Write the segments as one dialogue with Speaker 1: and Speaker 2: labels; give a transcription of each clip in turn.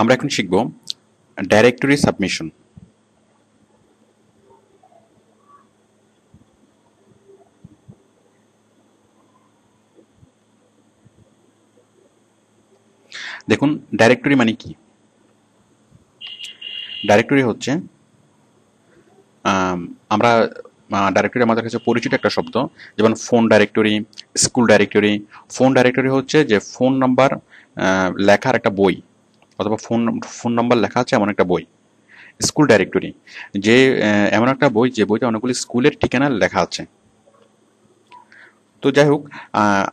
Speaker 1: আমরা এখন শিখব ডাইরেক্টরি সাবমিশন। দেখুন, ডাইরেক্টরি মানে কি? ডাইরেক্টরি হচ্ছে আমরা ডাইরেক্টরি আমাদের কাছে পরিচিত একটা শব্দ, যেমন phone directory, school directory. Phone directory হচ্ছে যে ফোন নাম্বার লেখার একটা বই, অথবা ফোন ফোন নাম্বার লেখা আছে এমন একটা বই। স্কুল ডাইরেক্টরি যে এমন একটা বই যে বইতে অনেকগুলি স্কুলের ঠিকানা লেখা আছে। তো যাই হোক,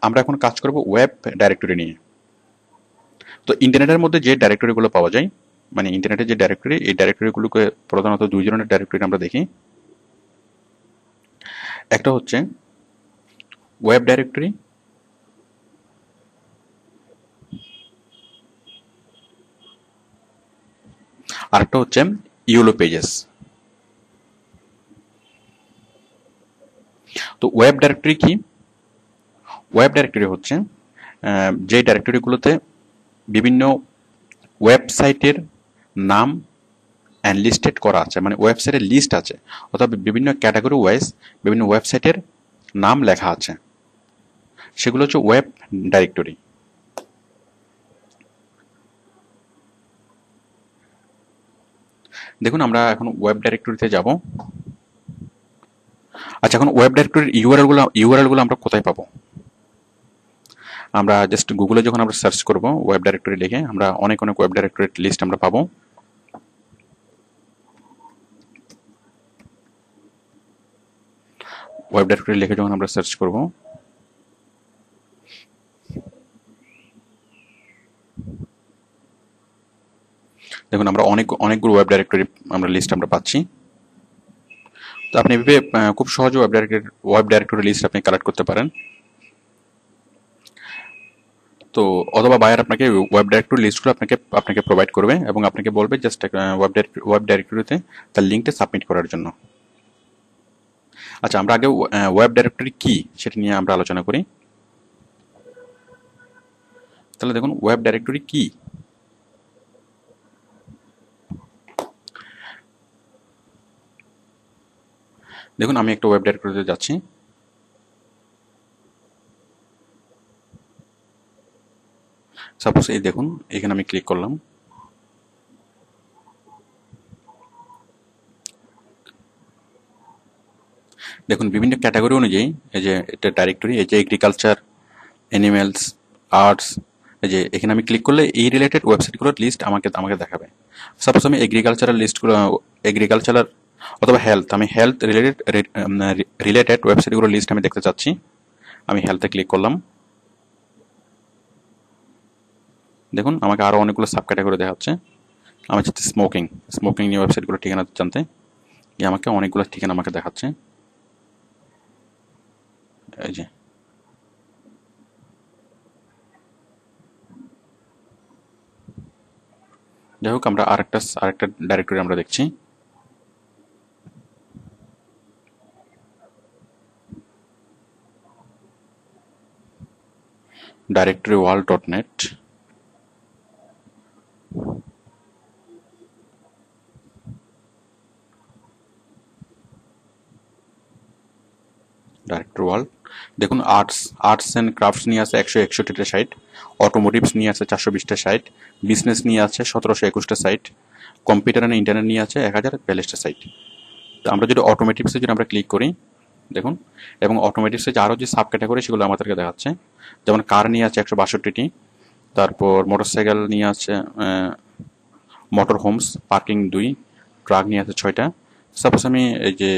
Speaker 1: আমরা এখন কাজ করব ওয়েব ডাইরেক্টরি নিয়ে। তো ইন্টারনেটের মধ্যে যে ডাইরেক্টরিগুলো পাওয়া যায়, মানে ইন্টারনেটের যে ডাইরেক্টরি, এই ডাইরেক্টরিগুলোকে প্রধানত দুই ধরনের ডাইরেক্টরি আমরা দেখি। একটা হচ্ছে ওয়েব ডাইরেক্টরি, আরেকটা হচ্ছে ইউলো পেজেস। তো ওয়েব ডাইরেক্টরি কি? ওয়েব ডাইরেক্টরি হচ্ছে যে ডাইরেক্টরিগুলোতে বিভিন্ন ওয়েবসাইটের নাম লিস্টেড করা আছে, মানে ওয়েবসাইটের লিস্ট আছে, অথবা বিভিন্ন ক্যাটাগরি ওয়াইজ বিভিন্ন ওয়েবসাইটের নাম লেখা আছে, সেগুলো হচ্ছে ওয়েব ডাইরেক্টরি। দেখুন, আমরা এখন ওয়েব ডাইরেক্টরিতে যাব। আচ্ছা, এখন ওয়েব ডাইরেক্টরির ইউআরএল গুলো আমরা কোথায় পাবো? আমরা জাস্ট গুগলে যখন আমরা সার্চ করব ওয়েব ডাইরেক্টরি লিখে, আমরা অনেক অনেক ওয়েব ডাইরেক্টরির লিস্ট আমরা পাবো। ওয়েব ডাইরেক্টরি লিখে যখন আমরা সার্চ করব, দেখুন আমরা অনেকগুলো ওয়েব ডাইরেক্টরি আমরা লিস্ট আমরা পাচ্ছি। তো আপনি এভাবে খুব সহজে ওয়েব ডাইরেক্টরি লিস্ট আপনি কালেক্ট করতে পারেন। তো অথবা বায়ার আপনাকে ওয়েব ডাইরেক্টরি লিস্টগুলো আপনাকে প্রোভাইড করবে এবং আপনাকে বলবে জাস্ট ওয়েব ডাইরেক্টরিতে তার লিঙ্কটা সাবমিট করার জন্য। আচ্ছা, আমরা আগে ওয়েব ডাইরেক্টরি কি সেটা নিয়ে আমরা আলোচনা করি। তাহলে দেখুন, ওয়েব ডাইরেক্টরি কি? দেখুন, আমি একটা ওয়েব ডাইরেক্টরিতে যাচ্ছি। সাপোজ এই দেখুন, এখানে আমি ক্লিক করলাম। দেখুন, বিভিন্ন ক্যাটাগরি অনুযায়ী এই যে এটা ডাইরেক্টরি, এই যে এগ্রিকালচার, অ্যানিমেলস, আর্টস, এই যে এখানে আমি ক্লিক করলে এই রিলেটেড ওয়েবসাইটগুলোর লিস্ট আমাকে দেখাবে। সাপোজ আমি এগ্রিকালচারাল অথবা হেলথ, আমি হেলথ রিলেটেড ওয়েবসাইটগুলোর লিস্ট আমি দেখতে চাচ্ছি। আমি হেলথে ক্লিক করলাম। দেখুন, আমাকে আরও অনেকগুলো সাব ক্যাটাগরি দেখাচ্ছে। আমি চাচ্ছি স্মোকিং নিয়ে ওয়েবসাইটগুলোর ঠিকানা জানতে। আমাকে অনেকগুলো ঠিকানা আমাকে দেখাচ্ছে। এই যে যাই হোক, আমরা আরেকটা ডাইরেক্টরি আমরা দেখছি। Directory world dot net. Directory world. দেখুন, আর্টস অ্যান্ড ক্রাফটস নিয়ে আছে 161টা সাইট, অটোমোটিভস নিয়ে আছে 420টা সাইট, বিজনেস নিয়ে আছে 1721টা সাইট, কম্পিউটার অ্যান্ড ইন্টারনেট নিয়ে আছে 1042টা সাইট। তো আমরা যদি অটোমেটিভসে যদি আমরা ক্লিক করি, দেখুন, এবং অটোমেটিভসে যে আরও যে সাব ক্যাটাগরি সেগুলো আমাদেরকে দেখাচ্ছে। যেমন কার নিয়ে আছে 162টি, তারপর মোটরসাইকেল নিয়ে আছে, মোটর হোমস পার্কিং 2, ট্রাক নিয়ে আছে 6টা। সাপোজ আমি এই যে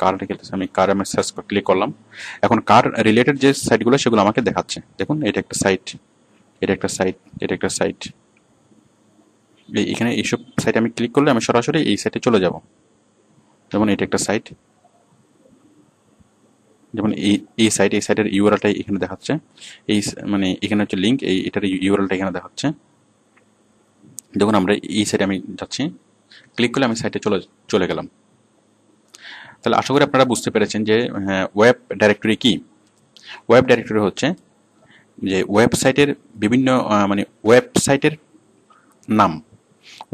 Speaker 1: কার রেখেছি, আমি কার আমি সার্চ ক্লিক করলাম। এখন কার রিলেটেড যে সাইটগুলো সেগুলো আমাকে দেখাচ্ছে। দেখুন, এটা একটা সাইট, এটা একটা সাইট, এটা একটা সাইট। এখানে এইসব সাইটে আমি ক্লিক করলে আমি সরাসরি এই সাইটে চলে যাব। যেমন এটা একটা সাইট, যেমন এই সাইটের ইউআরএলটা এখানে দেখাচ্ছে। এই মানে এখানে হচ্ছে লিঙ্ক, এটার ইউআরএলটা এখানে দেখাচ্ছে। দেখুন, আমরা এই সাইটে আমি যাচ্ছি, ক্লিক করলে আমি সাইটে চলে গেলাম। তাহলে আশা করি আপনারা বুঝতে পেরেছেন যে ওয়েব ডাইরেক্টরি কি। ওয়েব ডাইরেক্টরি হচ্ছে যে ওয়েবসাইটের বিভিন্ন মানে নাম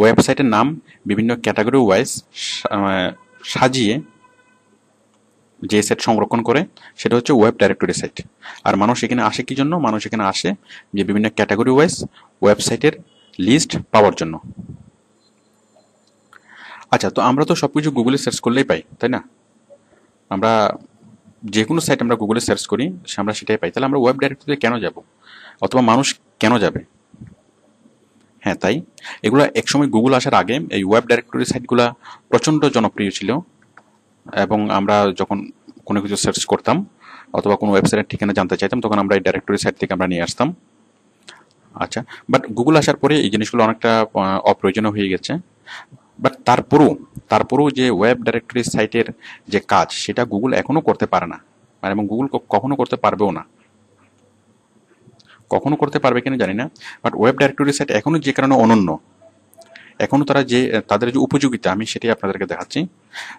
Speaker 1: ওয়েবসাইটের নাম বিভিন্ন ক্যাটাগরি ওয়াইজ সাজিয়ে যে সেট সংরক্ষণ করে সেটা হচ্ছে ওয়েব ডাইরেক্টরি সাইট। আর মানুষ এখানে আসে কি জন্য? মানুষ এখানে আসে যে বিভিন্ন ক্যাটাগরি ওয়াইজ ওয়েবসাইটের লিস্ট পাওয়ার জন্য। আচ্ছা, তো আমরা তো সবকিছু গুগলে সার্চ করলেই পাই, তাই না? আমরা যে কোনো সাইট আমরা গুগলে সার্চ করি, আমরা সেটাই পাই। তাহলে আমরা ওয়েব ডাইরেক্টরিতে কেন যাব, অথবা মানুষ কেন যাবে? হ্যাঁ, তাই এগুলো একসময় গুগল আসার আগে এই ওয়েব ডাইরেক্টরি সাইটগুলা প্রচণ্ড জনপ্রিয় ছিল, এবং আমরা যখন কোনো কিছু সার্চ করতাম অথবা কোনো ওয়েবসাইটের ঠিকানা জানতে চাইতাম, তখন আমরা এই ডাইরেক্টরি সাইট থেকে আমরা নিয়ে আসতাম। আচ্ছা, বাট গুগল আসার পরে এই জিনিসগুলো অনেকটা অপ্রয়োজনীয় হয়ে গেছে। বাট তারপরেও যে ওয়েব ডাইরেক্টরি সাইটের যে কাজ, সেটা গুগল এখনো করতে পারে না, এবং গুগল কখনো করতে পারবেও না। কখনো করতে পারবে কিনা জানি না, বাট ওয়েব ডাইরেক্টরি সাইট এখনো যে কারণে অনন্য, এখনো তাদের যে উপযোগিতা, আমি সেটাই আপনাদেরকে দেখাচ্ছি।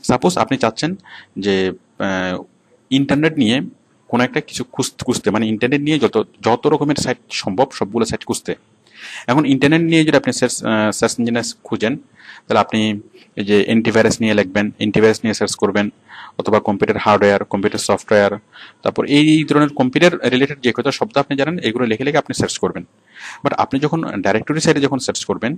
Speaker 1: সাপোজ আপনি চাচ্ছেন যে ইন্টারনেট নিয়ে কোনো একটা কিছু খুঁজতে, মানে ইন্টারনেট নিয়ে যত রকমের সাইট সম্ভব সবগুলো সাইট খুঁজতে। এখন ইন্টারনেট নিয়ে যদি আপনি সার্চ ইঞ্জিনে খুঁজেন, তাহলে আপনি এই যে অ্যান্টিভাইরাস নিয়ে লিখবেন, অ্যান্টিভাইরাস নিয়ে সার্চ করবেন, অথবা কম্পিউটার হার্ডওয়্যার, কম্পিউটার সফটওয়্যার, তারপর এই ধরনের কম্পিউটার রিলেটেড যে কত শব্দ আপনি জানেন, এগুলো লিখে আপনি সার্চ করবেন। বাট আপনি যখন ডাইরেক্টরি সাইটে যখন সার্চ করবেন,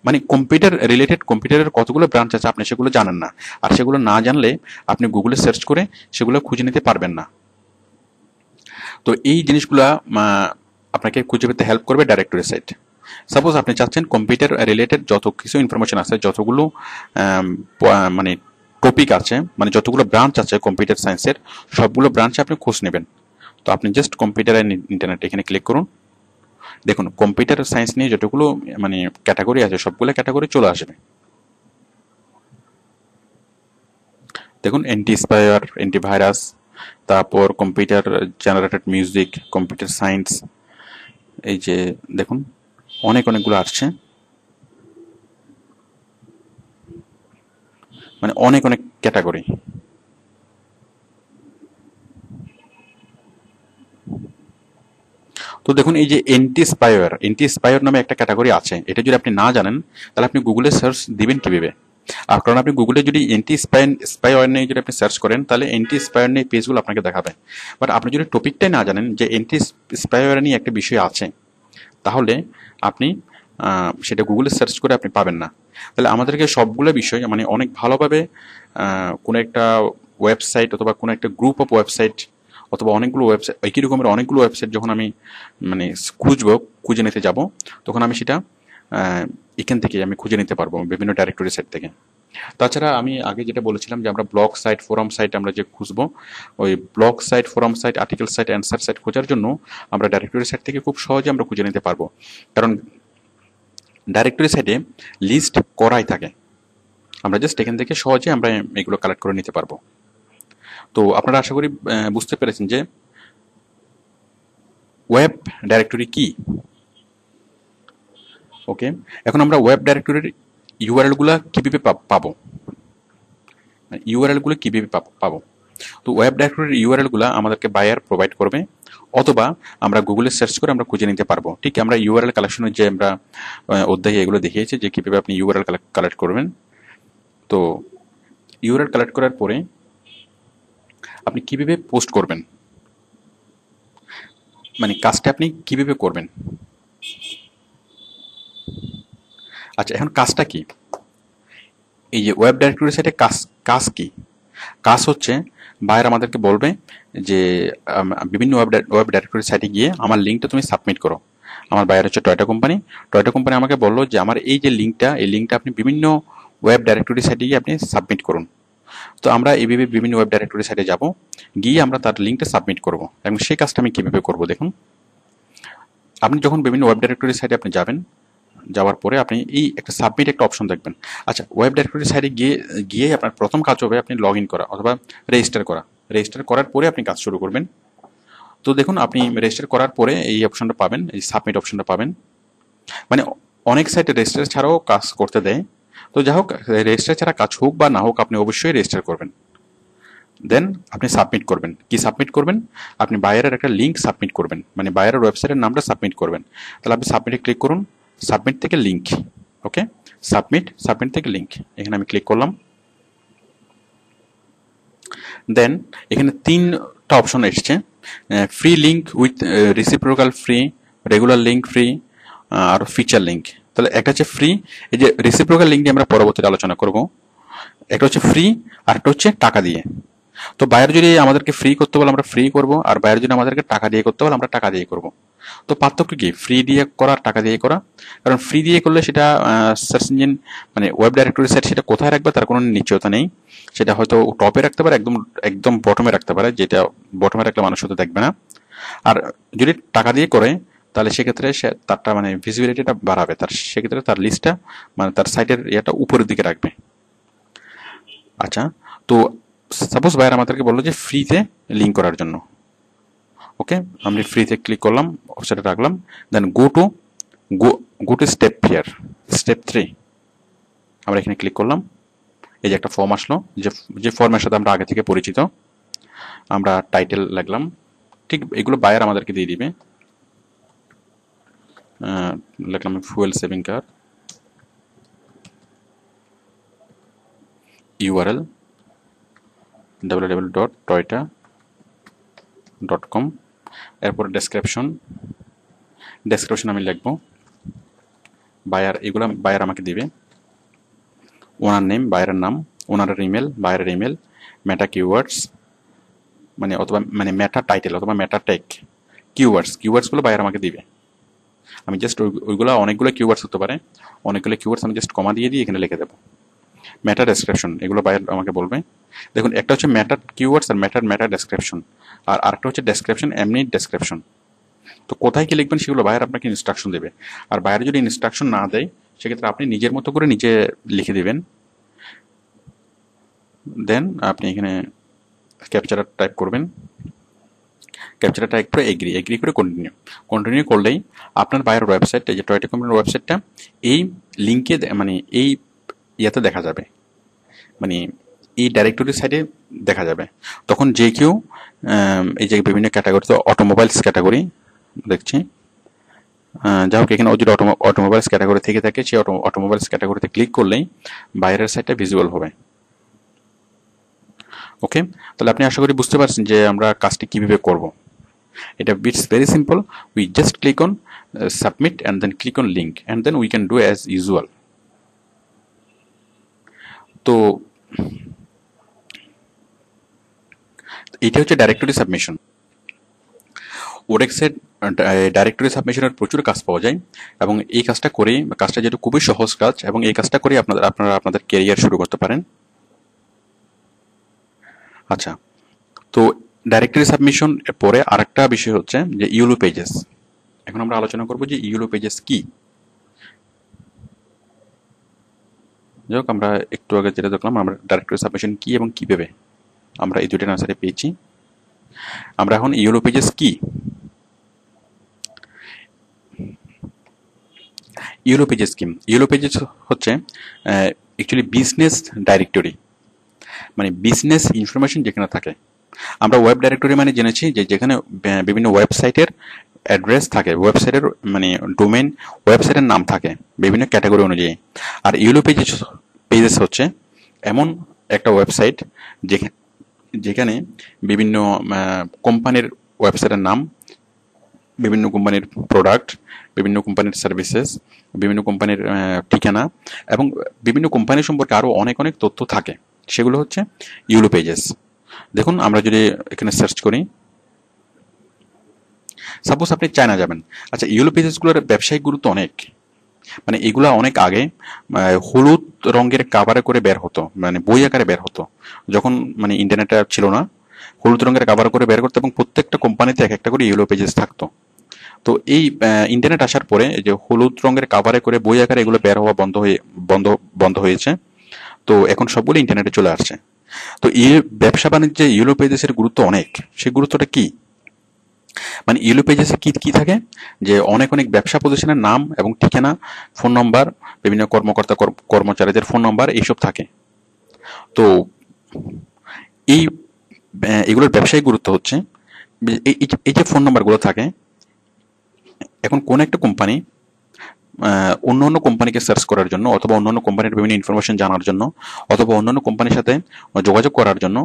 Speaker 1: মানে কম্পিউটার রিলেটেড কম্পিউটারের কতগুলো ব্রাঞ্চ আছে আপনি সেগুলো জানেন না, আর সেগুলো না জানলে আপনি গুগলে সার্চ করে সেগুলো খুঁজে নিতে পারবেন না। তো এই জিনিসগুলা আপনাকে খুঁজে পেতে হেল্প করবে ডাইরেক্টরি সাইট। সাপোজ আপনি চাচ্ছেন কম্পিউটার রিলেটেড যত কিছু ইনফরমেশন আছে, যতগুলো মানে টপিক আছে, মানে যতগুলো ব্রাঞ্চ আছে কম্পিউটার সায়েন্সের, সবগুলো ব্রাঞ্চে আপনি খোঁজ নেবেন। তো আপনি জাস্ট কম্পিউটার অ্যান্ড ইন্টারনেট এখানে ক্লিক করুন। দেখুন কম্পিউটার সায়েন্স নিয়ে যতগুলো মানে ক্যাটাগরি আছে, সবগুলো ক্যাটাগরি চলে আসবে। দেখুন অ্যান্টি স্পাইওয়ার, অ্যান্টিভাইরাস, তারপর computer generated music, computer science, এই যে দেখুন অনেকগুলো আসছে, মানে অনেক ক্যাটাগরি। তো দেখুন এই যে অ্যান্টি স্পাইওয়ার নামে একটা ক্যাটাগরি আছে, এটা যদি আপনি না জানেন তাহলে আপনি গুগলে সার্চ দিবেন কিভাবে? আর কারণ আপনি গুগলে যদি অ্যান্টি স্পাইওয়ার নিয়ে যদি আপনি সার্চ করেন, তাহলে অ্যান্টি স্পাইওয়ার নিয়ে পেজগুলো আপনাকে দেখাবে। বাট আপনি যদি টপিকটাই না জানেন যে অ্যান্টি স্পাইওয়ার নিয়ে একটা বিষয় আছে, তাহলে আপনি সেটা গুগলে সার্চ করে আপনি পাবেন না। তাহলে আমাদেরকে সবগুলো বিষয় মানে অনেক ভালোভাবে কোনো একটা ওয়েবসাইট অথবা কোনো একটা গ্রুপ অফ ওয়েবসাইট অথবা অনেকগুলো ওয়েবসাইট, একই রকমের অনেকগুলো ওয়েবসাইট যখন আমি মানে খুঁজে নিতে যাব, তখন আমি সেটা এখান থেকে আমি খুঁজে নিতে পারবো বিভিন্ন ডাইরেক্টরি সাইট থেকে। তাছাড়া আমি আগে যেটা বলেছিলাম যে আমরা ব্লগ সাইট, ফোরাম সাইট আমরা যে খুঁজবো, ওই blog site, forum site, article site, answer site খোঁজার জন্য আমরা ডাইরেক্টরি সাইট থেকে খুব সহজে আমরা খুঁজে নিতে পারবো, কারণ ডাইরেক্টরি সাইটে লিস্ট করাই থাকে। আমরা জাস্ট এখান থেকে সহজে আমরা এগুলো কালেক্ট করে নিতে পারবো। তো আপনারা আশা করি বুঝতে পেরেছেন যে ওয়েব ডাইরেক্টরি কি। ওকে, এখন আমরা ওয়েব ডাইরেক্টরির ইউআরএল গুলা কিভাবে পাবো, ইউআরএল গুলো কিভাবে পাবো? তো ওয়েব ডাইরেক্টরির ইউআরএল গুলা আমাদেরকে বায়ার প্রোভাইড করবে, অথবা আমরা গুগলে সার্চ করে আমরা খুঁজে নিতে পারবো। ঠিক আমরা ইউআরএল কালেকশনের যে আমরা অধ্যায়ে এগুলো দেখিয়েছি যে কিভাবে আপনি ইউআরএল কালেক্ট করবেন। তো ইউআরএল কালেক্ট করার পরে আপনি কিভাবে পোস্ট করবেন, মানে কাজটা আপনি কিভাবে করবেন। আচ্ছা, এখন কাজটা কি? এই যে ওয়েব ডাইরেক্টরি সাইটে কাজ কি? কাজ হচ্ছে বায়ার আমাদেরকে বলবে যে বিভিন্ন ওয়েব ডাইরেক্টরি সাইটে গিয়ে আমার লিঙ্কটা তুমি সাবমিট করো। আমার বায়ার হচ্ছে টয়োটা কোম্পানি আমাকে বললো যে আমার এই যে লিঙ্কটা আপনি বিভিন্ন ওয়েব ডাইরেক্টরি সাইটে গিয়ে আপনি সাবমিট করুন। তো আমরা এইভাবে বিভিন্ন ওয়েব ডাইরেক্টরি সাইটে যাব, গিয়ে আমরা তার লিঙ্কটা সাবমিট করব। এবং সেই কাজটা আমি কিভাবে করব দেখুন। আপনি যখন বিভিন্ন ওয়েব ডাইরেক্টরি সাইটে আপনি যাওয়ার পরে আপনি এই একটা সাবমিট একটা অপশন দেখবেন। আচ্ছা, ওয়েব ডাইরেক্টরি সাইটে গিয়ে আপনার প্রথম কাজ হবে আপনি লগ ইন করা অথবা রেজিস্টার করার পরে আপনি কাজ শুরু করবেন। তো দেখুন আপনি রেজিস্টার করার পরে এই অপশনটা পাবেন, এই সাবমিট অপশনটা পাবেন। মানে অনেক সাইটে রেজিস্টার ছাড়াও কাজ করতে দেয়। তো যাই হোক, রেজিস্টার ছাড়া কাজ হোক বা না হোক, আপনি অবশ্যই রেজিস্টার করবেন। দেন আপনি সাবমিট করবেন। কি সাবমিট করবেন? আপনি বায়ারের একটা লিঙ্ক সাবমিট করবেন, মানে বায়ারের ওয়েবসাইটের নামটা সাবমিট করবেন। তাহলে আপনি সাবমিটে ক্লিক করুন, সাবমিট থেকে লিঙ্ক। ওকে, সাবমিট থেকে লিঙ্ক, এখানে আমি ক্লিক করলাম। দেন এখানে 3টা অপশন এসছে, free link with reciprocal free, regular link free, আর ফিচার লিঙ্ক। তাহলে একটা হচ্ছে ফ্রি, এই যে রিসিপ্রোকাল লিঙ্ক নিয়ে আমরা পরবর্তীতে আলোচনা করব। একটা হচ্ছে ফ্রি, আর একটা হচ্ছে টাকা দিয়ে। তো বায়ার যদি আমাদেরকে ফ্রি করতে বলে আমরা ফ্রি করব, আর বায়ার যদি আমাদেরকে টাকা দিয়ে করতে বলে আমরা টাকা দিয়ে করব। তো পার্থক্য কি ফ্রি দিয়ে করা আর টাকা দিয়ে করা? কারণ ফ্রি দিয়ে করলে সেটা সার্চ ইঞ্জিন মানে ওয়েব ডাইরেক্টরি সাইট সেটা কোথায় রাখবে তার কোনো নিশ্চয়তা নেই। সেটা হয়তো টপে রাখতে পারে, একদম একদম বটমে রাখতে পারে, যেটা বটমে রাখলে মানুষ হয়তো দেখবে না। আর যদি টাকা দিয়ে করে তাহলে সেক্ষেত্রে সে তারটা মানে ভিজিবিলিটিটা বাড়াবে, তার সেক্ষেত্রে তার লিস্টটা মানে তার সাইটের ইয়েটা উপরের দিকে রাখবে। আচ্ছা, তো সাপোজ বায়ার আমাদেরকে বললো যে ফ্রিতে লিঙ্ক করার জন্য। ওকে, আমি ফ্রিতে ক্লিক করলাম, সেটা রাখলাম। Then go to step here, step 3 আমরা এখানে ক্লিক করলাম। এই যে একটা ফর্ম আসলো, যে ফর্মের সাথে আমরা আগে থেকে পরিচিত। আমরা টাইটেল লাগলাম, ঠিক এগুলো বায়ার আমাদেরকে দিয়ে দিবে। লিখলাম ফুয়েল সেভিং কার, URL www.toyota.com, এরপর ডেসক্রিপশন আমি লিখবো। বায়ার এগুলো বায়ার আমাকে দিবে। ওনার নেম, বায়ারের নাম, ওনারের ইমেল, বায়ারের ইমেল, মেটা কিওয়ার্ডস মানে অথবা মানে মেটা টাইটেল অথবা মেটা ট্যাগ, কিওয়ার্ডসগুলো বায়ার আমাকে দিবে। আমি জাস্ট ওইগুলো অনেকগুলো কিওয়ার্ডস হতে পারে, অনেকগুলো কিওয়ার্ডস আমি জাস্ট কমা দিয়ে এখানে লিখে দেবো। মেটা ডেসক্রিপশন এগুলো বায়ার আমাকে বলবে। দেখুন একটা হচ্ছে মেটা কিওয়ার্ডস আর মেটা ডেসক্রিপশন, আর আরেকটা হচ্ছে ডেসক্রিপশন, এমনি ডেসক্রিপশন। তো কোথায় কি লিখবেন সেগুলো বায়ার আপনাকে ইনস্ট্রাকশন দেবে। আর বায়ার যদি ইনস্ট্রাকশন না দেয় সেক্ষেত্রে আপনি নিজের মতো করে নিজে লিখে দিবেন। দেন আপনি এখানে ক্যাপচার টাইপ করবেন, ক্যাপচার টাইপ করে এগ্রি করে কন্টিনিউ করলেই আপনার বায়ার ওয়েবসাইট, এই যে টয়োটা কোম্পানির ওয়েবসাইটটা এই লিঙ্কে মানে এই ইয়েতে দেখা যাবে, মানে এই ডাইরেক্টরি সাইডে দেখা যাবে। তখন যে কেউ এই যে বিভিন্ন ক্যাটাগরিতে অটোমোবাইলস ক্যাটাগরি দেখছি, যা হোক এখানে যদি অটোমোবাইলস ক্যাটাগরি থেকে থাকে সেই অটোমোবাইলস ক্যাটাগরিতে ক্লিক করলেই বাইরের সাইটটা ভিজুয়াল হবে। ওকে, তাহলে আপনি আশা করি বুঝতে পারছেন যে আমরা কাজটি কিভাবে করব। এটা it's very simple, we just click on submit and then click on link and then we can do as usual. তো এটা হচ্ছে ডাইরেক্টরি সাবমিশন। ওরেক্সের ডাইরেক্টরি সাবমিশনের প্রচুর কাজ পাওয়া যায় এবং এই কাজটা করে, কাজটা যেহেতু খুবই সহজ কাজ এবং এই কাজটা করে আপনারা আপনাদের ক্যারিয়ার শুরু করতে পারেন। আচ্ছা, তো ডাইরেক্টরি সাবমিশন পরে আরেকটা বিষয় হচ্ছে যে ইউলো পেজেস। এখন আমরা আলোচনা করব যে ইউলো পেজেস কি। যাই হোক, আমরা একটু আগে যেটা দেখলাম আমরা ডাইরেক্টরি সাবমিশন কি এবং কিভাবে আমরা এই দুইটা আনসারে পেয়েছি। আমরা এখন ইউলো পেজেস কি। ইউলো পেজেস কি? ইউলো পেজেস হচ্ছে অ্যাকচুয়ালি বিজনেস ডাইরেক্টরি, মানে বিজনেস ইনফরমেশন যেখানে থাকে। আমরা ওয়েব ডাইরেক্টরি মানে জেনেছি যে যেখানে বিভিন্ন ওয়েবসাইটের অ্যাড্রেস থাকে, ওয়েবসাইটের মানে ডোমেন, ওয়েবসাইটের নাম থাকে বিভিন্ন ক্যাটাগরি অনুযায়ী। আর ইউলো পেজেস হচ্ছে এমন একটা ওয়েবসাইট যেখানে বিভিন্ন কোম্পানির ওয়েবসাইটের নাম, বিভিন্ন কোম্পানির প্রোডাক্ট, বিভিন্ন কোম্পানির সার্ভিসেস, বিভিন্ন কোম্পানির ঠিকানা এবং বিভিন্ন কোম্পানি সম্পর্কে আরও অনেক অনেক তথ্য থাকে, সেগুলো হচ্ছে ইউলো পেজেস। দেখুন আমরা যদি এখানে সার্চ করি, সাপোজ আপনি চায়না যাবেন। আচ্ছা, ইউলো পেজেসগুলোর ব্যবসায়িক গুরুত্ব অনেক, মানে এগুলা অনেক আগে হলুদ রঙের কাভারে করে বের হতো, মানে বই আকারে বের হতো যখন মানে ইন্টারনেট ছিল না। হলুদ রঙের কাভার করে বের করতো এবং প্রত্যেকটা কোম্পানিতে এক একটা করে ইউলো পেজেস থাকতো। তো এই ইন্টারনেট আসার পরে এই যে হলুদ রঙের কাভারে করে বই আকারে এগুলো বের হওয়া বন্ধ হয়েছে। তো এখন সবগুলো ইন্টারনেটে চলে আসছে। তো এই ব্যবসা বাণিজ্যে ইউলো পেজেসের গুরুত্ব অনেক। সেই গুরুত্বটা কি? মানে ইউলো পেজেসে কি কি থাকে, যে অনেক অনেক ব্যবসা প্রতিষ্ঠানের নাম এবং ঠিকানা, ফোন নম্বর, বিভিন্ন কর্মকর্তা কর্মচারীদের ফোন নম্বর এইসব থাকে। তো এই এগুলোর ব্যবসায়িক গুরুত্ব হচ্ছে এই যে ফোন নাম্বারগুলো থাকে, এখন কোন একটা কোম্পানি অন্য অন্য কোম্পানিকে সার্চ করার জন্য, অথবা অন্য অন্য কোম্পানির বিভিন্ন ইনফরমেশন জানার জন্য, অথবা অন্যান্য কোম্পানির সাথে যোগাযোগ করার জন্য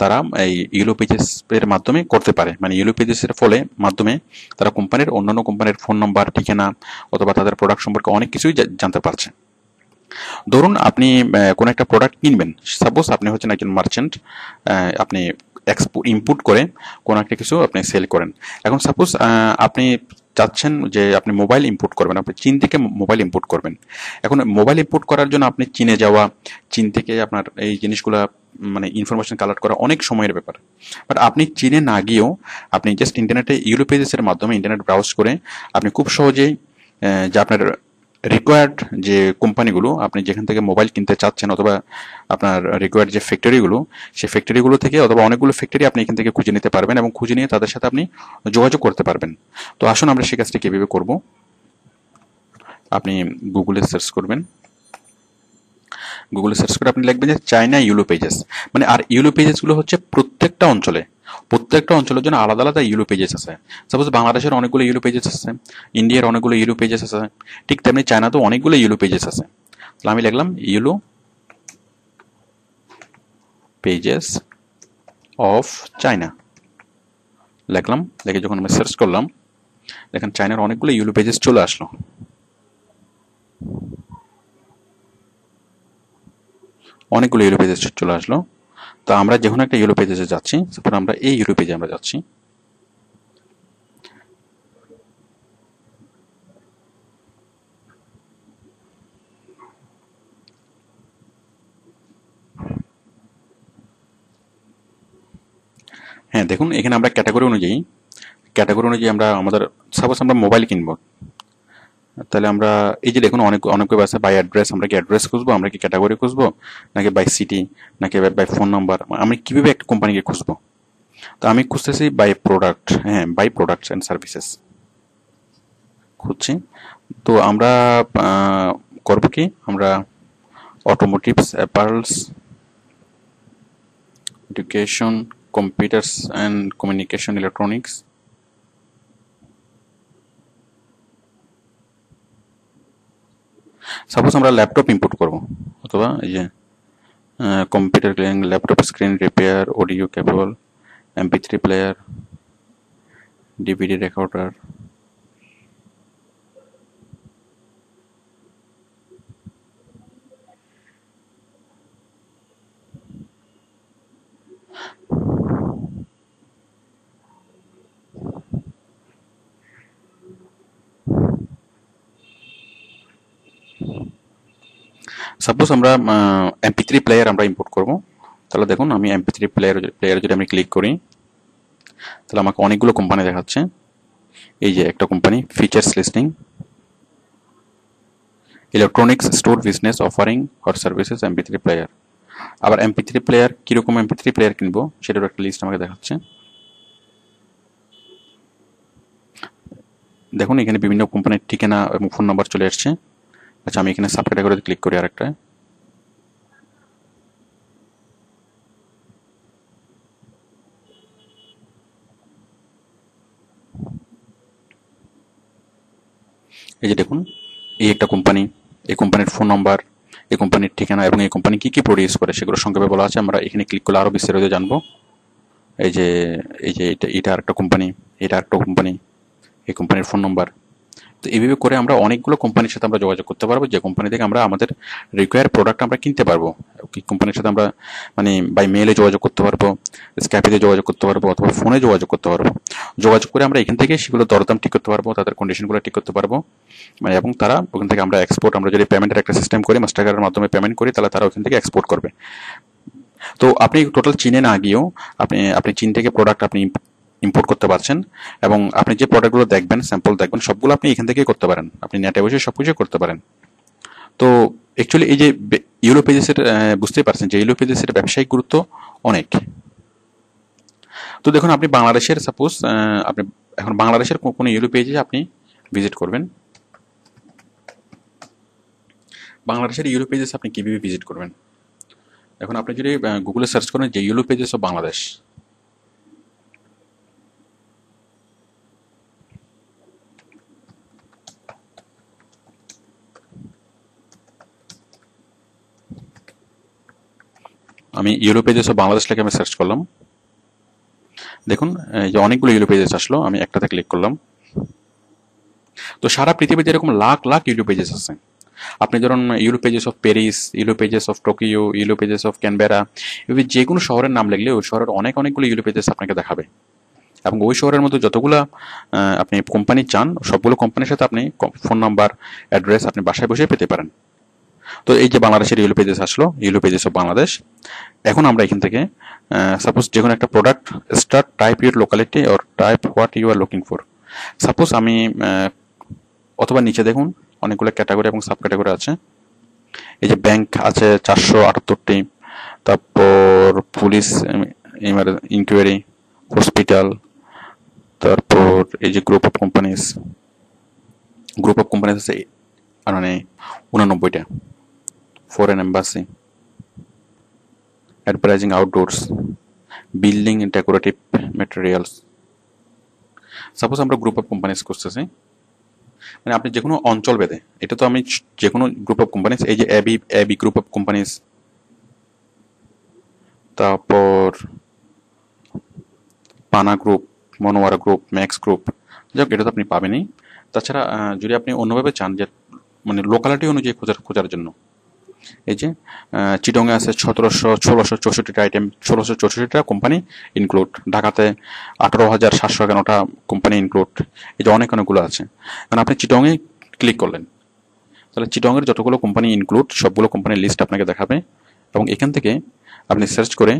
Speaker 1: তারা এই ইয়েলো পেজেস এর মাধ্যমে করতে পারে। মানে ইয়েলো পেজেস এর মাধ্যমে তারা অন্যান্য কোম্পানির ফোন নাম্বার, ঠিকানা অথবা তাদের প্রোডাক্ট সম্পর্কে অনেক কিছুই জানতে পারছে। ধরুন আপনি কোনো একটা প্রোডাক্ট কিনবেন, সাপোজ আপনি হচ্ছেন একজন মার্চেন্ট, আপনি ইম্পোর্ট করে কোনো একটা কিছু আপনি সেল করেন। এখন সাপোজ আপনি চাচ্ছেন যে আপনি মোবাইল ইম্পোর্ট করবেন, আপনি চীন থেকে মোবাইল ইম্পোর্ট করবেন। এখন মোবাইল ইম্পোর্ট করার জন্য আপনি চীনে যাওয়া, চীন থেকে আপনার এই জিনিসগুলা মানে ইনফরমেশন কালেক্ট করা অনেক সময়ের ব্যাপার। বাট আপনি চীনে না গিয়েও আপনি জাস্ট ইন্টারনেটে ইউরো পেজেসের মাধ্যমে ইন্টারনেট ব্রাউজ করে আপনি খুব সহজেই যে আপনার রিকোয়ার্ড যে কোম্পানিগুলো, আপনি যেখান থেকে মোবাইল কিনতে চাচ্ছেন, অথবা আপনার রিকোয়ার্ড যে ফ্যাক্টরিগুলো, সেই ফ্যাক্টরিগুলো থেকে অথবা অনেকগুলো ফ্যাক্টরি আপনি এখান থেকে খুঁজে নিতে পারবেন, এবং খুঁজে নিয়ে তাদের সাথে আপনি যোগাযোগ করতে পারবেন। তো আসুন আমরা সেই কাজটি কীভাবে করব। আপনি গুগলে সার্চ করবেন, গুগলে সার্চ করে আপনি লিখবেন যে চায়না ইউলো পেজেস। মানে আর ইউলো পেজেসগুলো হচ্ছে প্রত্যেকটা অঞ্চলের জন্য আলাদা আলাদা ইউলো পেজেস আছে। সাপোজ বাংলাদেশের অনেকগুলো ইউলো পেজেস আছে, ইন্ডিয়ার অনেকগুলো ইউলো পেজেস আছে, ঠিক তেমনি চায়নাতেও অনেকগুলো ইউলো পেজেস আছে। তাহলে আমি লিখলাম ইউলো পেজেস অফ চায়না, লিখলাম। লিখে যখন আমি সার্চ করলাম, দেখেন চায়নার অনেকগুলো ইউলো পেজেস চলে আসলো। অনেকগুলো ইউরো পেজেস চলে আসলো। তো আমরা যে কোনো একটা ইউরো পেজে যাচ্ছি, তারপর আমরা এই ইউরো পেজে আমরা যাচ্ছি। হ্যাঁ দেখুন, এখানে আমরা ক্যাটাগরি অনুযায়ী আমরা আমাদের সাপোজ আমরা মোবাইল কিনবো, তাহলে আমরা এই যে দেখুন অনেক ওয়েব আছে বাই অ্যাড্রেস। আমরা কি অ্যাড্রেস খুঁজবো, আমরা কি ক্যাটাগরি খুঁজবো, নাকি বাই সিটি, নাকি বাই ফোন নাম্বার, আমি কিভাবে একটা কোম্পানিকে খুঁজবো? তো আমি খুঁজতেছি বাই প্রোডাক্ট, হ্যাঁ বাই প্রোডাক্টস অ্যান্ড সার্ভিসেস খুঁজছি। তো আমরা করবো কি, আমরা automotives, apparels, education, computers and communication, electronics, suppose আমরা ল্যাপটপ ইম্পোর্ট করব, অথবা এই যে computer cleaning, laptop screen repair, audio cable, MP3 player, DVD recorder, suppose আমরা MP3 প্লেয়ার আমরা ইম্পোর্ট করব। তাহলে দেখুন আমি MP3 প্লেয়ার যদি আমি ক্লিক করি, তাহলে আমাকে অনেকগুলো কোম্পানি দেখাচ্ছে। এই যে একটা company, features listing, electronics store business offering for services MP3 player. আবার MP3 প্লেয়ার, কিরকম MP3 প্লেয়ার কিনবো সেটার একটা লিস্ট আমাকে দেখাচ্ছে। দেখুন এখানে বিভিন্ন কোম্পানির ঠিকানা এবং ফোন নাম্বার চলে আসছে। আচ্ছা আমি এখানে সাব ক্যাটাগরিতে ক্লিক করি আরেকটা। এই যে দেখুন, এই একটা কোম্পানি, এই কোম্পানির ফোন নাম্বার, এই কোম্পানির ঠিকানা এবং এই কোম্পানি কি কি প্রডিউস করে সেগুলো সংক্ষেপে বলা আছে। আমরা এখানে ক্লিক করলে আরো বিস্তারিত জানবো। এই যে এটা আরেকটা কোম্পানি, এটা আরেকটা কোম্পানি, এই কোম্পানির ফোন নাম্বার। তো এইভাবে করে আমরা অনেকগুলো কোম্পানির সাথে আমরা যোগাযোগ করতে পারবো, যে কোম্পানি থেকে আমরা আমাদের রিকোয়ার প্রোডাক্ট আমরা কিনতে পারবো। কোম্পানির সাথে আমরা মানে বাই মেইলে যোগাযোগ করতে পারবো, স্ক্যাপিতে যোগাযোগ করতে পারবো, অথবা ফোনে যোগাযোগ করতে পারবো। যোগাযোগ করে আমরা এখান থেকে সেগুলো দরদাম ঠিক করতে পারবো, তাদের কন্ডিশনগুলো ঠিক করতে পারবো। মানে এবং তারা ওখান থেকে আমরা এক্সপোর্ট, আমরা যদি পেমেন্টের একটা সিস্টেম করি, মাস্টারকার্ডের মাধ্যমে পেমেন্ট করি, তাহলে তারা ওখান থেকে এক্সপোর্ট করবে। তো আপনি টোটাল চীনে না গিয়েও আপনি চীন থেকে প্রোডাক্ট আপনি ইম্পোর্ট করতে পারছেন, এবং আপনি যে প্রোডাক্টগুলো দেখবেন, স্যাম্পল দেখবেন, সবগুলো আপনি এখান থেকেই করতে পারেন। আপনি নেটে বসে সবকিছু করতে পারেন। তো অ্যাকচুয়ালি এই যে ইউরো পেজেসের বুঝতেই পারছেন যে ইউরো পেজেসের ব্যবসায়িক গুরুত্ব অনেক। তো দেখুন আপনি বাংলাদেশের সাপোজ আপনি এখন বাংলাদেশের কোনো ইউরো পেজে আপনি ভিজিট করবেন, বাংলাদেশের ইউরো পেজেস আপনি কিভাবে ভিজিট করবেন? এখন আপনি যদি গুগলে সার্চ করেন যে ইউরো পেজেস অফ বাংলাদেশ, আমি ইয়েলো পেজেস অফ বাংলাদেশ লিখে আমি সার্চ করলাম। দেখুন এই যে অনেকগুলো ইয়েলো পেজেস আসলো, আমি একটাতে ক্লিক করলাম। তো সারা পৃথিবীতে এরকম লাখ লাখ ইয়েলো পেজেস আছে। আপনি ধরুন yellow pages of Paris, yellow pages of Tokyo, yellow pages of Canberra, এভাবে যে কোনো শহরের নাম লিখলে ওই শহরের অনেকগুলো ইয়েলো পেজেস আপনাকে দেখাবে। এবং ওই শহরের মধ্যে যতগুলো আপনি কোম্পানি চান সবগুলো কোম্পানির সাথে আপনি ফোন নাম্বার, অ্যাড্রেস আপনি বাসায় বসে পেতে পারেন। তো এই যে বাংলাদেশের ইয়েলো পেজেস আসলো, ইয়েলো পেজেস অফ বাংলাদেশ। এখন আমরা এখান থেকে সাপোজ যে কোনো একটা product, start type your locality or type what you are looking for. Suppose আমি অথবা নিচে দেখুন অনেকগুলো ক্যাটাগরি এবং সাব ক্যাটাগরি আছে। এই যে ব্যাংক আছে 478টি, তারপর পুলিশ ইনকোয়ারি, হসপিটাল, তারপর এই যে গ্রুপ অফ কোম্পানিজ আছে মানে 89টা, foreign embassy, advertising outdoors, building decorative materials. Suppose আমরা গ্রুপ অফ কোম্পানিজ করতেছি, মানে আপনি যে কোনো অঞ্চল ভেদে, এটা তো আমি যে কোনো গ্রুপ অফ কোম্পানিজ, এই যে এবি গ্রুপ অফ কোম্পানিজ, তারপর পানা group, Monowara group, max group, যাক এটা তো আপনি পাবেনই। তাছাড়া যদি আপনি অন্যভাবে চান যে মানে লোকালিটি অনুযায়ী খোঁজার জন্য, এই যে চিটংয়ে আছে 1664টা আইটেম, 1664টা কোম্পানি ইনক্লুড, ঢাকাতে 18,751টা কোম্পানি ইনক্লুড, এই যে অনেকগুলো আছে। কারণ আপনি চিটংয়ে ক্লিক করলেন, তাহলে চিটংয়ের যতগুলো কোম্পানি ইনক্লুড সবগুলো কোম্পানির লিস্ট আপনাকে দেখাবে। এবং এখান থেকে আপনি সার্চ করে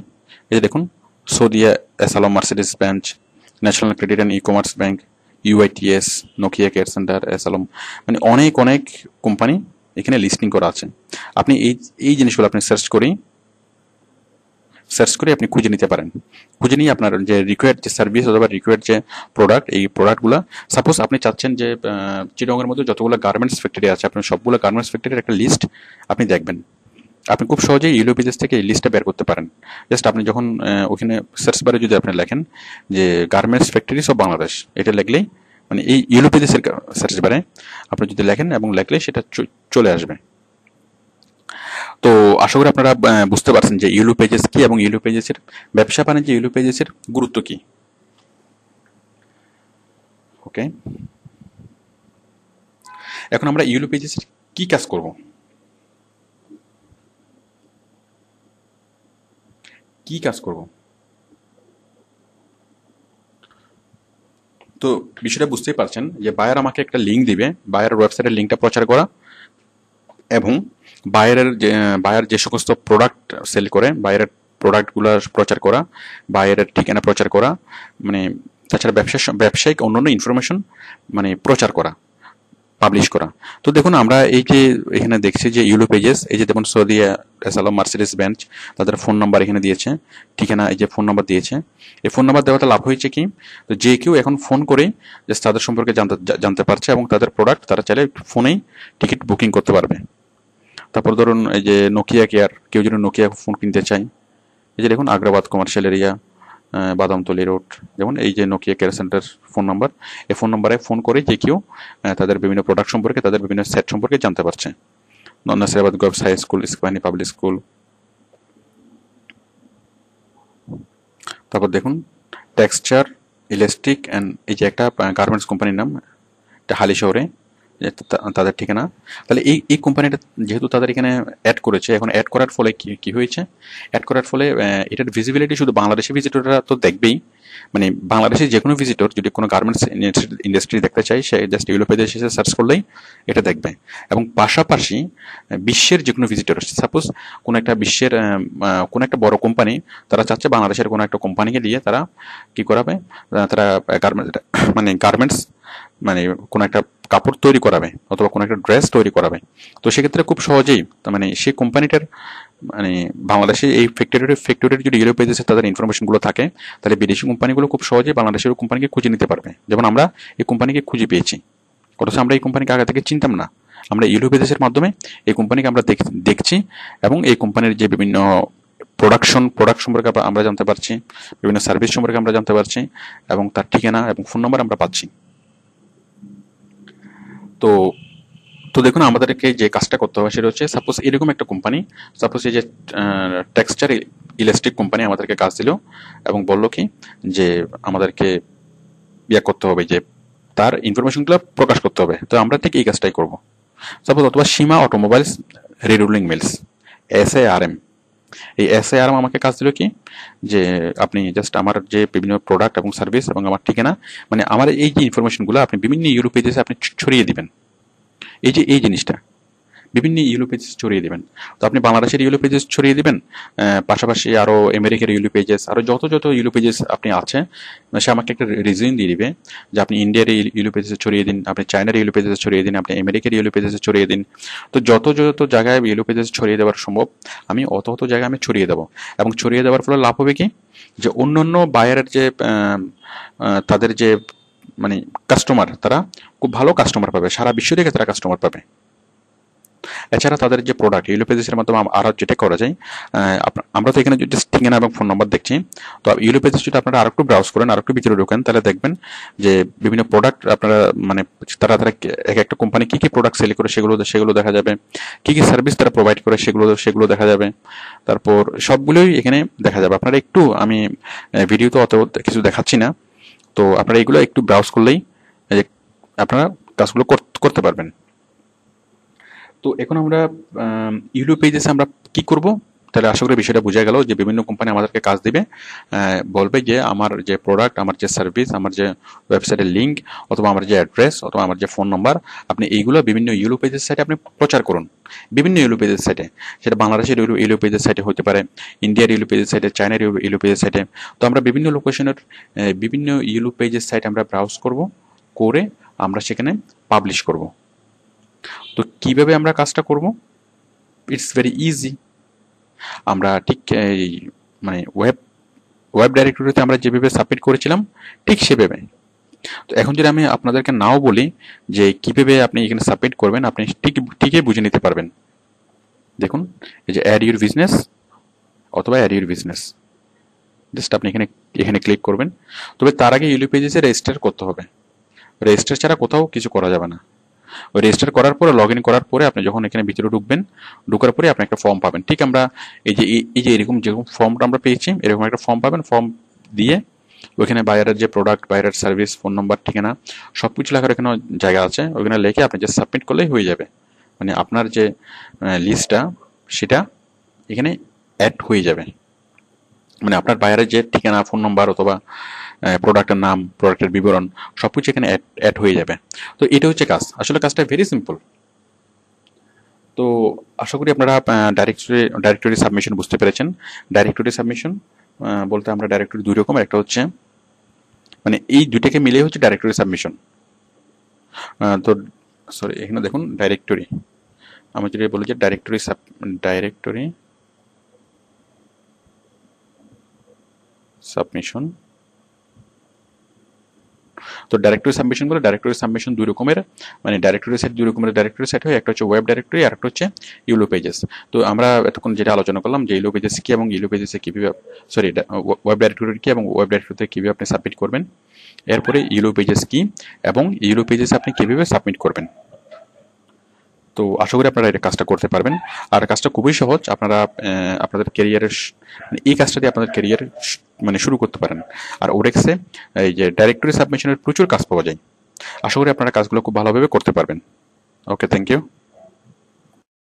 Speaker 1: এই যে দেখুন সৌদিয়া এসালম Mercedes Benz, national credit and e commerce bank, UITS, Nokia care centre, এসালম, মানে অনেক কোম্পানি এখানে লিস্টিং করা আছে। আপনি এই জিনিসগুলো আপনি সার্চ করে আপনি খুঁজে নিতে পারেন। খুঁজে নিয়ে আপনার যে রিকোয়ার্ড যে সার্ভিস অথবা রিকোয়ার্ড যে প্রোডাক্ট, এই প্রোডাক্টগুলো সাপোজ আপনি চাচ্ছেন যে চিটংয়ের মধ্যে যতগুলো গার্মেন্টস ফ্যাক্টরি আছে আপনার সবগুলো গার্মেন্টস ফ্যাক্টরির একটা লিস্ট আপনি দেখবেন। আপনি খুব সহজেই ইয়েলো পেজেস থেকে এই লিস্টটা বের করতে পারেন। জাস্ট আপনি যখন ওখানে সার্চ বারে যদি আপনি লেখেন যে গার্মেন্টস ফ্যাক্টরিজ অফ বাংলাদেশ, এটা লিখলেই মানে এই ইয়েলো পেজেসের সার্চ বারে আপনি যদি লেখেন এবং লিখলে সেটা চলে আসবে। তো আশা করি আপনারা বুঝতে পারছেন যে ইয়েলো পেজেস কি এবং ইয়েলো পেজেসের ব্যবসা বাণিজ্য, ইয়েলো পেজেসের গুরুত্ব কি। ওকে, এখন আমরা ইয়েলো পেজেসের কি কাজ করব, তো বিষয়টা বুঝতেই পারছেন যে বায়ার আমাকে একটা লিঙ্ক দিবে, বায়ার ওয়েবসাইটের লিঙ্কটা প্রচার করা এবং বায়ার যে সমস্ত প্রোডাক্ট সেল করে বায়ারের প্রোডাক্টগুলো প্রচার করা, বায়ারের ঠিকানা প্রচার করা, মানে তাছাড়া ব্যবসায়িক অন্যান্য ইনফরমেশন মানে প্রচার করা, পাবলিশ করা। তো দেখুন আমরা এই যে এখানে দেখছি যে ইয়েলো পেজেস, এই যে দেখুন সৌদিয়া এসালম মার্সিডিজ বেঞ্চ, তাদের ফোন নাম্বার এখানে দিয়েছে, ঠিকানা এই যে ফোন নাম্বার দিয়েছে। এই ফোন নাম্বার দেওয়াতে লাভ হয়েছে কি, তো যে কেউ এখন ফোন করে জাস্ট তাদের সম্পর্কে জানতে পারছে এবং তাদের প্রোডাক্ট তারা চাইলে ফোনেই টিকিট বুকিং করতে পারবে। তারপর ধরুন এই যে নোকিয়া কেয়ার, কেউ যদি নোকিয়া ফোন কিনতে চায়, এই যে দেখুন Agrabad commercial area, Badamtali road, যেমন এই যে Nokia care centre phone number, এই ফোন নাম্বারে ফোন করে যে কেউ তাদের বিভিন্ন প্রোডাক্ট সম্পর্কে, তাদের বিভিন্ন সেট সম্পর্কে জানতে পারছে। নাসিরাবাদ গার্লস হাই স্কুল, ইস্কবানি পাবলিক স্কুল। তারপর দেখুন টেক্সচার, ইলাস্টিক অ্যান্ড, এই যে একটা গার্মেন্টস কোম্পানির নাম, এটা হালি শহরে তাদের ঠিকানা। তাহলে এই কোম্পানিটা যেহেতু তাদের এখানে অ্যাড করেছে, এখন অ্যাড করার ফলে কি হয়েছে, অ্যাড করার ফলে এটার ভিজিবিলিটি শুধু বাংলাদেশি ভিজিটররা তো দেখবেই, মানে বাংলাদেশের যে কোনো ভিজিটর যদি কোনো গার্মেন্টস ইন্ডাস্ট্রি দেখতে চায় সে জাস্ট ইউলো পেজে এসে সার্চ করলেই এটা দেখবে। এবং পাশাপাশি বিশ্বের যে কোনো ভিজিটর, সাপোজ কোনো একটা বিশ্বের কোনো একটা বড় কোম্পানি তারা চাচ্ছে বাংলাদেশের কোনো একটা কোম্পানিকে দিয়ে তারা কি করাবে, তারা গার্মেন্টস মানে কোনো একটা কাপড় তৈরি করাবে অথবা কোনো একটা ড্রেস তৈরি করাবে। তো সেক্ষেত্রে খুব সহজেই মানে সেই কোম্পানিটার মানে বাংলাদেশে এই ফ্যাক্টরির যদি ইউরোপ পেজেসে তাদের ইনফরমেশনগুলো থাকে, তাহলে বিদেশি কোম্পানিগুলো খুব সহজেই বাংলাদেশের কোম্পানিকে খুঁজে নিতে পারবে। যেমন আমরা এই কোম্পানিকে খুঁজে পেয়েছি, অথচ আমরা এই কোম্পানিকে আগে থেকে চিনতাম না। আমরা ইউরোপ পেজেসের মাধ্যমে এই কোম্পানিকে আমরা দেখছি এবং এই কোম্পানির যে বিভিন্ন প্রোডাক্ট সম্পর্কে আমরা জানতে পারছি, বিভিন্ন সার্ভিস সম্পর্কে আমরা জানতে পারছি এবং তার ঠিকানা এবং ফোন নাম্বার আমরা পাচ্ছি। তো তো দেখুন আমাদেরকে যে কাজটা করতে হবে সেটা হচ্ছে সাপোজ এরকম একটা কোম্পানি, সাপোজ এই যে টেক্সচার ইলাস্টিক কোম্পানি আমাদেরকে কাজ দিল এবং বলল কি যে আমাদেরকে ইয়া করতে হবে যে তার ইনফরমেশনগুলো প্রকাশ করতে হবে। তো আমরা ঠিক এই কাজটাই করব। সাপোজ অথবা সীমা অটোমোবাইলস রিরুলিং মিলস, SARM, এই SARM আমাকে কাজ দিল কি যে আপনি জাস্ট আমার যে বিভিন্ন প্রোডাক্ট এবং সার্ভিস এবং আমার ঠিকানা, মানে আমার এই যে ইনফরমেশনগুলো আপনি বিভিন্ন ইউরো পেজে আপনি ছড়িয়ে দিবেন। এই যে এই জিনিসটা বিভিন্ন ইউলো পেজেস ছড়িয়ে দিবেন। তো আপনি বাংলাদেশের ইউলো পেজেস ছড়িয়ে দিবেন, পাশাপাশি আরও আমেরিকার ইউলো পেজেস, আরও যত যত ইউলো পেজেস আপনি আছে সে আমাকে একটা রিজন দিয়ে দিবে যে আপনি ইন্ডিয়ার ইউলো পেজেস ছড়িয়ে দিন, আপনি চায়নার ইউলো পেজেস ছড়িয়ে দিন, আপনি আমেরিকার ইউলো পেজেস ছড়িয়ে দিন। তো যত যত জায়গায় ইউলো পেজেস ছড়িয়ে দেওয়ার সম্ভব আমি অত অত জায়গায় আমি ছড়িয়ে দেবো। এবং ছড়িয়ে দেওয়ার ফলে লাভ হবে কি যে অন্যান্য বায়ারের যে তাদের যে মানে কাস্টমার, তারা খুব ভালো কাস্টমার পাবে, সারা বিশ্ব থেকে তারা কাস্টমার পাবে। এছাড়া তাদের যে প্রোডাক্ট ইউলো পেজেসের মাধ্যমে আরও যেটা করা যায়, আমরা তো এখানে যদি ঠিকানা এবং ফোন নাম্বার দেখছি, তো ইউলো পেজেস যদি আপনারা আরেকটু ব্রাউজ করেন, আরেকটু ভিতরে ঢোকেন, তাহলে দেখবেন যে বিভিন্ন প্রোডাক্ট আপনারা মানে তারা তারা এক একটা কোম্পানি কী কী প্রোডাক্ট সেল করে সেগুলো দেখা যাবে, কী কী সার্ভিস তারা প্রোভাইড করে সেগুলো দেখা যাবে। তারপর সবগুলোই এখানে দেখা যাবে। আপনারা একটু, আমি ভিডিওতে অত কিছু দেখাচ্ছি না, তো আপনারা এগুলো একটু ব্রাউজ করলেই আপনারা কাজগুলো করতে পারবেন। তো এখন আমরা ইউলো পেজেস আমরা কি করব, তাহলে আশা করি বিষয়টা বোঝা গেল যে বিভিন্ন কোম্পানি আমাদেরকে কাজ দিবে, বলবে যে আমার যে প্রোডাক্ট, আমার যে সার্ভিস, আমার যে ওয়েবসাইটের লিঙ্ক অথবা আমার যে অ্যাড্রেস অথবা আমার যে ফোন নাম্বার, আপনি এইগুলো বিভিন্ন ইউলো পেজের সাইটে আপনি প্রচার করুন। বিভিন্ন ইউলো পেজের সাইটে, সেটা বাংলাদেশের ইউলো পেজের সাইটে হতে পারে, ইন্ডিয়ার ইউলো পেজের সাইটে, চায়নার ইউলো পেজের সাইটে। তো আমরা বিভিন্ন লোকেশনের বিভিন্ন ইউলো পেজের সাইটে আমরা ব্রাউজ করব, করে আমরা সেখানে পাবলিশ করব। তো কিভাবে আমরা কাজটা করব? It's very easy. আমরা ঠিক এই মানে ওয়েব ডাইরেক্টরিতে আমরা যেভাবে সাবমিট করেছিলাম ঠিক সেভাবে। তো এখন যদি আমি আপনাদেরকে নাও বলি যে কিভাবে আপনি এখানে সাবমিট করবেন, আপনি ঠিকই বুঝে নিতে পারবেন। দেখুন এই যে অ্যাড ইউর বিজনেস অথবা অ্যাড ইউর বিজনেস, জাস্ট আপনি এখানে ক্লিক করবেন। তবে তার আগে ইউলো পেজেসে রেজিস্টার করতে হবে। রেজিস্টার ছাড়া কোথাও কিছু করা যাবে না। ওই রেজিস্টার করার পরে, লগ ইন করার পরে আপনি যখন এখানে ভিতরে ঢুকবেন, ঢোকার পরে আপনি একটা ফর্ম পাবেন। ঠিক আমরা এই যে এরকম যেরকম ফর্মটা আমরা পেয়েছি, এরকম একটা ফর্ম পাবেন। ফর্ম দিয়ে ওইখানে বাইরের যে প্রোডাক্ট, বাইরের সার্ভিস, ফোন নাম্বার, ঠিকানা সব কিছু লেখার এখানে জায়গা আছে, ওইখানে লিখে আপনি যে সাবমিট করলেই হয়ে যাবে। মানে আপনার যে লিস্টটা সেটা এখানে অ্যাড হয়ে যাবে। মানে আপনার বাইরের যে ঠিকানা, ফোন নাম্বার অথবা প্রোডাক্টের নাম, প্রোডাক্টের বিবরণ সবকিছু এখানে অ্যাড হয়ে যাবে। তো এটা হচ্ছে কাজ। আসলে কাজটা ভেরি সিম্পল। তো আশা করি আপনারা ডাইরেক্টরি সাবমিশন বুঝতে পেরেছেন। ডাইরেক্টরি সাবমিশন বলতে আমরা ডাইরেক্টরি দুই রকমের, একটা হচ্ছে মানে এই দুইটাকে মিলে হচ্ছে ডাইরেক্টরি সাবমিশন। তো সরি, এখানে দেখুন ডাইরেক্টরি, আমি যদি বলি যে ডাইরেক্টরি সাবমিশন। তো ডাইরেক্টরি সাবমিশন দুই রকমের, মানে ডাইরেক্টরি সেট দুই রকমের ডাইরেক্টরি সেট হয়। একটা হচ্ছে ওয়েব ডাইরেক্টরি আর একটা হচ্ছে ইউলো পেজেস। তো আমরা এতক্ষণ যেটা আলোচনা করলাম যে ইউলো পেজেস কি এবং ইউলো পেজেসে কিভাবে, সরি, ওয়েব ডাইরেক্টরি কি এবং ওয়েব ডাইরেক্টরিতে কিভাবে আপনি সাবমিট করবেন, এরপরে ইউলো পেজেস কি এবং ইউলো পেজেস আপনি কিভাবে সাবমিট করবেন। তো আশা করি আপনারা এই কাজটা করতে পারবেন। আর কাজটা খুবই সহজ। আপনারা আপনাদের ক্যারিয়ারের এই কাজটা দিয়ে আপনাদের ক্যারিয়ার মানে শুরু করতে পারেন। আর ওরেক্সে এই যে ডাইরেক্টরি সাবমিশনের প্রচুর কাজ পাওয়া যায়। আশা করি আপনারা কাজগুলো খুব ভালোভাবে করতে পারবেন। ওকে, থ্যাংক ইউ।